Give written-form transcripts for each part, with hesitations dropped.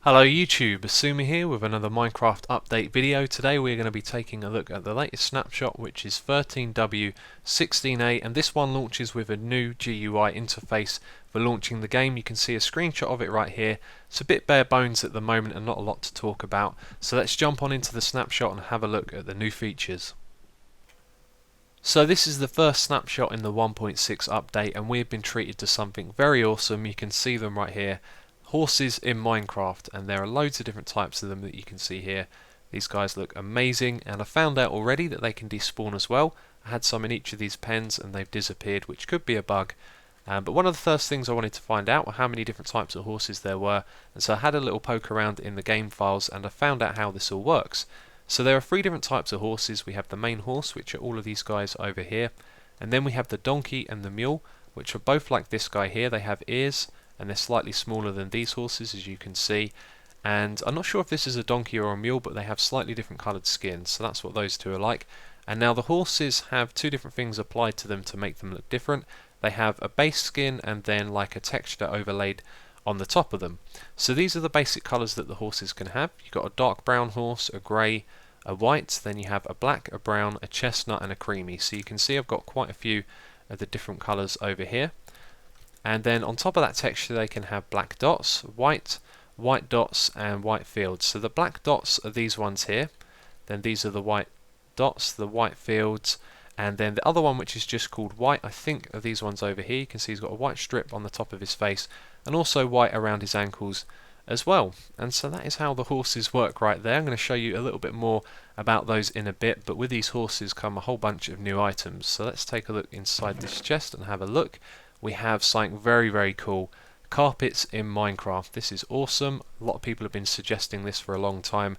Hello YouTube, Asuma here with another Minecraft update video. Today we're going to be taking a look at the latest snapshot, which is 13W16A, and this one launches with a new GUI interface for launching the game. You can see a screenshot of it right here. It's a bit bare bones at the moment and not a lot to talk about, so let's jump on into the snapshot and have a look at the new features. So this is the first snapshot in the 1.6 update, and we've been treated to something very awesome. You can see them right here. Horses in Minecraft, and there are loads of different types of them that you can see here. These guys look amazing, and I found out already that they can despawn as well. I had some in each of these pens and they've disappeared, which could be a bug. But one of the first things I wanted to find out were how many different types of horses there were, and so I had a little poke around in the game files and I found out how this all works. So there are 3 different types of horses. We have the main horse, which are all of these guys over here, and then we have the donkey and the mule, which are both like this guy here. They have ears and they're slightly smaller than these horses, as you can see, and I'm not sure if this is a donkey or a mule, but they have slightly different coloured skins, so that's what those two are like. And now the horses have 2 different things applied to them to make them look different. They have a base skin and then like a texture overlaid on the top of them. So these are the basic colours that the horses can have. You've got a dark brown horse, a grey, a white, then you have a black, a brown, a chestnut and a creamy. So you can see I've got quite a few of the different colours over here. And then on top of that texture they can have black dots, white dots and white fields. So the black dots are these ones here, then these are the white dots, the white fields, and then the other one, which is just called white, I think are these ones over here. You can see he's got a white strip on the top of his face and also white around his ankles as well. And so that is how the horses work right there. I'm going to show you a little bit more about those in a bit, but with these horses come a whole bunch of new items. So let's take a look inside this chest and have a look. We have something very cool, carpets in Minecraft. This is awesome. A lot of people have been suggesting this for a long time,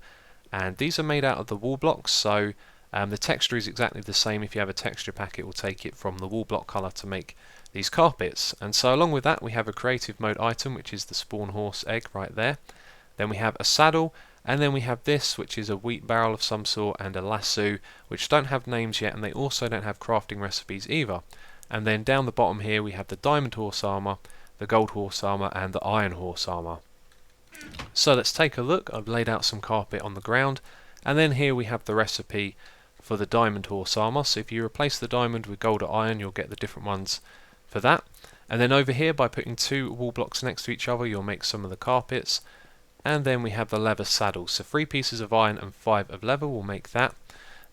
and these are made out of the wall blocks, so the texture is exactly the same. If you have a texture pack, it will take it from the wall block colour to make these carpets. And so along with that we have a creative mode item, which is the spawn horse egg right there. Then we have a saddle, and then we have this, which is a wheat barrel of some sort, and a lasso, which don't have names yet, and they also don't have crafting recipes either. And then down the bottom here we have the diamond horse armor, the gold horse armor and the iron horse armor. So let's take a look. I've laid out some carpet on the ground, and then here we have the recipe for the diamond horse armor. So if you replace the diamond with gold or iron, you'll get the different ones for that. And then over here, by putting 2 wall blocks next to each other, you'll make some of the carpets. And then we have the leather saddle, so 3 pieces of iron and 5 of leather will make that.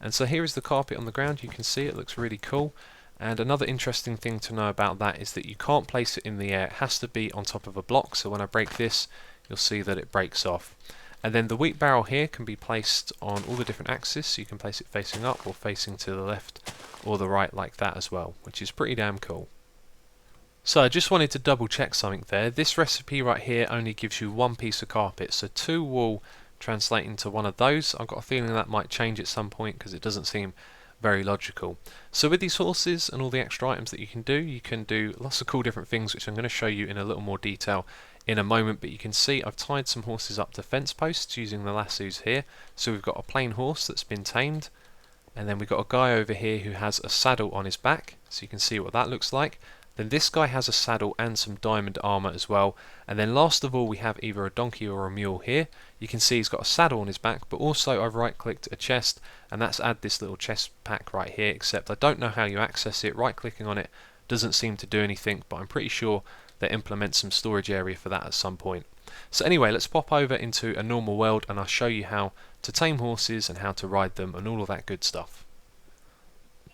And so here is the carpet on the ground. You can see it looks really cool. And another interesting thing to know about that is that you can't place it in the air. It has to be on top of a block, so when I break this you'll see that it breaks off. And then the wheat barrel here can be placed on all the different axes, so you can place it facing up or facing to the left or the right like that as well, which is pretty damn cool. So I just wanted to double check something there. This recipe right here only gives you 1 piece of carpet, so 2 will translate into 1 of those. I've got a feeling that might change at some point because it doesn't seem very logical. So with these horses and all the extra items that you can do lots of cool different things, which I'm going to show you in a little more detail in a moment. But you can see I've tied some horses up to fence posts using the lassos here. So we've got a plain horse that's been tamed, and then we've got a guy over here who has a saddle on his back, so you can see what that looks like. Then this guy has a saddle and some diamond armor as well. And then last of all we have either a donkey or a mule here. You can see he's got a saddle on his back, but also I've right clicked a chest, and that's add this little chest pack right here, except I don't know how you access it. Right clicking on it doesn't seem to do anything, but I'm pretty sure they implement some storage area for that at some point. So anyway, let's pop over into a normal world and I'll show you how to tame horses and how to ride them and all of that good stuff.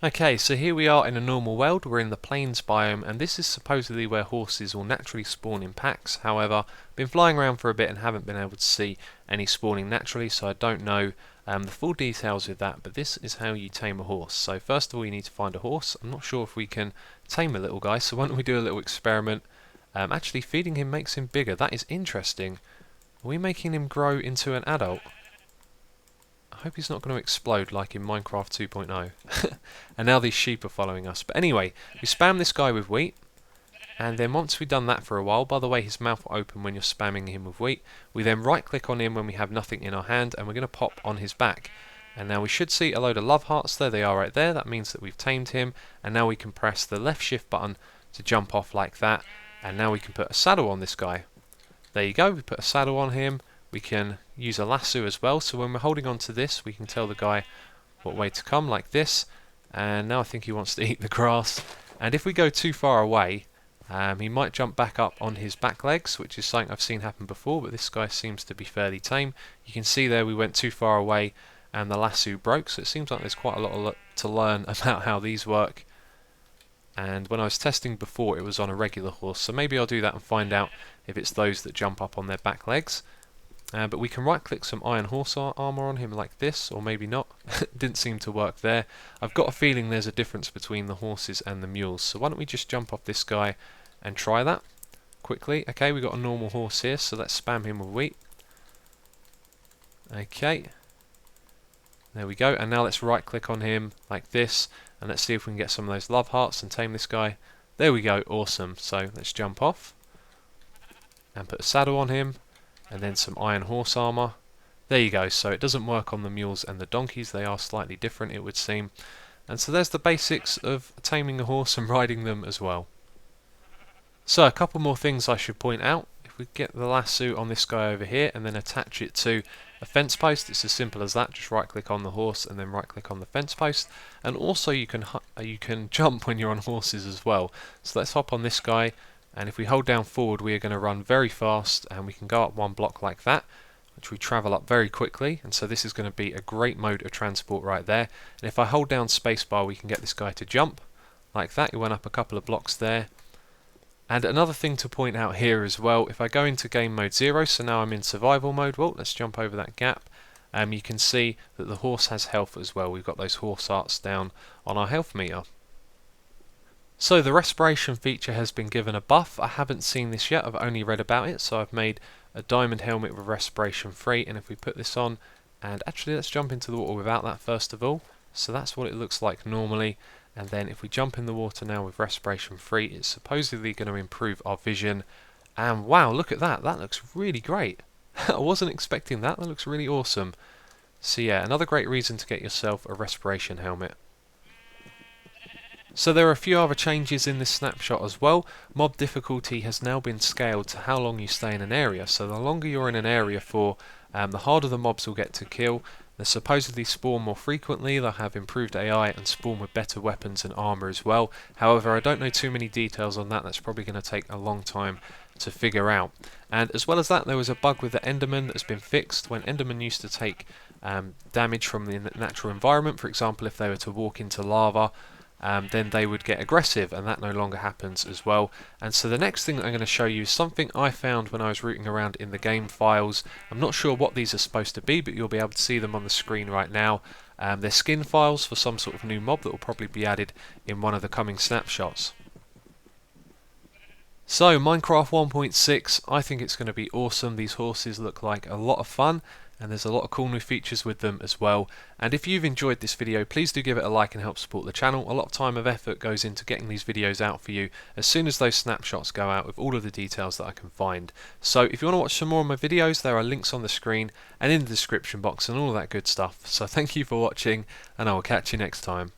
Okay, so here we are in a normal world. We're in the plains biome, and this is supposedly where horses will naturally spawn in packs. However, I've been flying around for a bit and haven't been able to see any spawning naturally, so I don't know the full details with that, but this is how you tame a horse. So first of all you need to find a horse. I'm not sure if we can tame a little guy, so why don't we do a little experiment. Actually feeding him makes him bigger. That is interesting. Are we making him grow into an adult? I hope he's not going to explode like in Minecraft 2.0. And now these sheep are following us. But anyway, we spam this guy with wheat, and then once we've done that for a while, by the way his mouth will open when you're spamming him with wheat, we then right click on him when we have nothing in our hand, and we're going to pop on his back. And now we should see a load of love hearts. There they are right there. That means that we've tamed him, and now we can press the left shift button to jump off like that, and now we can put a saddle on this guy. There you go, we put a saddle on him. we can use a lasso as well, so when we're holding on to this we can tell the guy what way to come, like this. And now I think he wants to eat the grass, and if we go too far away he might jump back up on his back legs, which is something I've seen happen before, but this guy seems to be fairly tame. You can see there we went too far away and the lasso broke, so it seems like there's quite a lot to learn about how these work. And when I was testing before it was on a regular horse, so maybe I'll do that and find out if it's those that jump up on their back legs. But we can right click some iron horse armor on him like this, or maybe not. Didn't seem to work there. I've got a feeling there's a difference between the horses and the mules, so why don't we just jump off this guy and try that quickly. Okay, we've got a normal horse here, so let's spam him with wheat. Okay, there we go, and now let's right click on him like this, and let's see if we can get some of those love hearts and tame this guy. There we go, awesome. So let's jump off and put a saddle on him, and then some iron horse armor. There you go, so it doesn't work on the mules and the donkeys, they are slightly different it would seem. And so there's the basics of taming a horse and riding them as well. So a couple more things I should point out. If we get the lasso on this guy over here and then attach it to a fence post, it's as simple as that. Just right click on the horse and then right click on the fence post. And also you can jump when you're on horses as well. So let's hop on this guy, and if we hold down forward we are going to run very fast, and we can go up one block like that, which we travel up very quickly, and so this is going to be a great mode of transport right there. And if I hold down spacebar we can get this guy to jump like that. He went up a couple of blocks there. And another thing to point out here as well, if I go into game mode 0, so now I'm in survival mode, well, let's jump over that gap, you can see that the horse has health as well. We've got those horse hearts down on our health meter. So the respiration feature has been given a buff. I haven't seen this yet, I've only read about it, so I've made a diamond helmet with respiration free, and if we put this on, and actually let's jump into the water without that first of all. So that's what it looks like normally. And then if we jump in the water now with respiration free, it's supposedly going to improve our vision. And wow, look at that, that looks really great. I wasn't expecting that, that looks really awesome. So yeah, another great reason to get yourself a respiration helmet. So there are a few other changes in this snapshot as well. Mob difficulty has now been scaled to how long you stay in an area. So the longer you're in an area for, the harder the mobs will get to kill. They supposedly spawn more frequently, they'll have improved AI and spawn with better weapons and armor as well. However, I don't know too many details on that, that's probably going to take a long time to figure out. And as well as that, there was a bug with the Enderman that's been fixed. When Enderman used to take damage from the natural environment, for example if they were to walk into lava, then they would get aggressive, and that no longer happens as well. And so the next thing that I'm going to show you is something I found when I was rooting around in the game files. I'm not sure what these are supposed to be, but you'll be able to see them on the screen right now. They're skin files for some sort of new mob that will probably be added in one of the coming snapshots. So Minecraft 1.6, I think it's going to be awesome. These horses look like a lot of fun, and there's a lot of cool new features with them as well. And if you've enjoyed this video, please do give it a like and help support the channel. A lot of time and effort goes into getting these videos out for you as soon as those snapshots go out with all of the details that I can find. So if you want to watch some more of my videos, there are links on the screen and in the description box and all of that good stuff. So thank you for watching, and I will catch you next time.